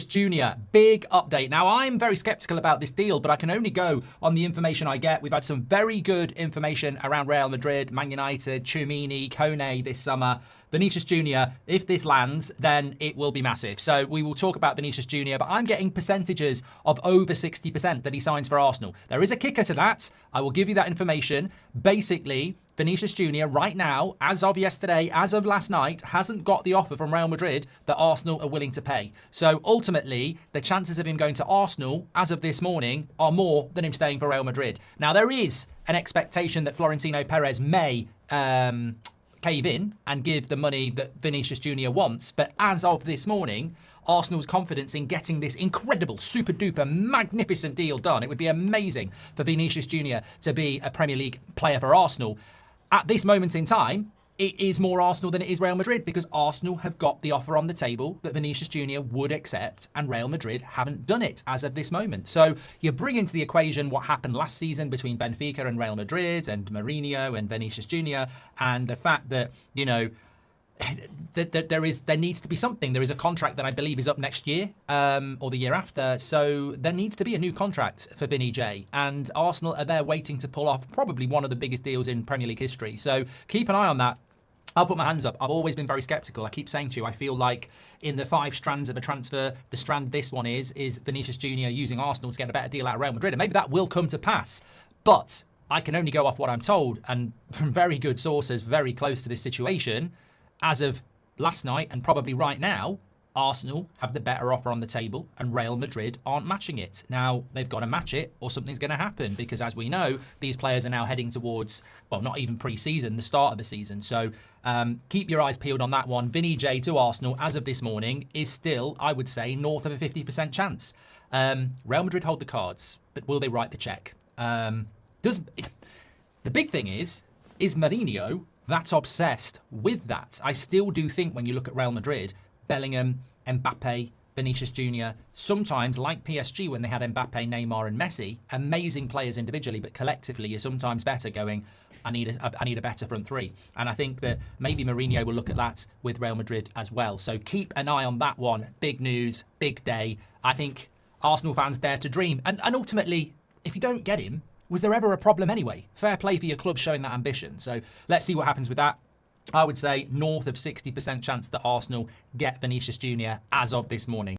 Junior, big update. Now, I'm very skeptical about this deal, but I can only go on the information I get. We've had some very good information around Real Madrid, Man United, Tchouaméni, Kone this summer. Vinícius Junior, if this lands, then it will be massive. So we will talk about Vinícius Junior, but I'm getting percentages of over 60% that he signs for Arsenal. There is a kicker to that. I will give you that information. Basically, Vinícius Junior right now, as of yesterday, as of last night, hasn't got the offer from Real Madrid that Arsenal are willing to pay. So ultimately, the chances of him going to Arsenal, as of this morning, are more than him staying for Real Madrid. Now, there is an expectation that Florentino Perez may cave in and give the money that Vinícius Junior wants. But as of this morning, Arsenal's confidence in getting this incredible, super duper, magnificent deal done. It would be amazing for Vinícius Junior to be a Premier League player for Arsenal. At this moment in time, it is more Arsenal than it is Real Madrid because Arsenal have got the offer on the table that Vinícius Junior would accept and Real Madrid haven't done it as of this moment. So you bring into the equation what happened last season between Benfica and Real Madrid and Mourinho and Vinícius Junior and the fact that, you know, there needs to be something. There is a contract that I believe is up next year or the year after. So there needs to be a new contract for Vinny J. And Arsenal are there waiting to pull off probably one of the biggest deals in Premier League history. So keep an eye on that. I'll put my hands up. I've always been very sceptical. I keep saying to you, I feel like in the 5 strands of a transfer, the strand this one is Vinícius Junior using Arsenal to get a better deal out of Real Madrid. And maybe that will come to pass. But I can only go off what I'm told. And from very good sources, very close to this situation, as of last night and probably right now, Arsenal have the better offer on the table and Real Madrid aren't matching it. Now, they've got to match it or something's going to happen because, as we know, these players are now heading towards, well, not even pre-season, the start of the season. So keep your eyes peeled on that one. Vinny J to Arsenal, as of this morning, is still, I would say, north of a 50% chance. Real Madrid hold the cards, but will they write the cheque? The big thing is Mourinho that's obsessed with that? I still do think when you look at Real Madrid, Bellingham, Mbappe, Vinícius Junior, sometimes like PSG when they had Mbappe, Neymar and Messi, amazing players individually, but collectively you're sometimes better going, I need a better front three. And I think that maybe Mourinho will look at that with Real Madrid as well. So keep an eye on that one. Big news, big day. I think Arsenal fans dare to dream. And ultimately, if you don't get him, was there ever a problem anyway? Fair play for your club showing that ambition. So let's see what happens with that. I would say north of 60% chance that Arsenal get Vinícius Junior as of this morning.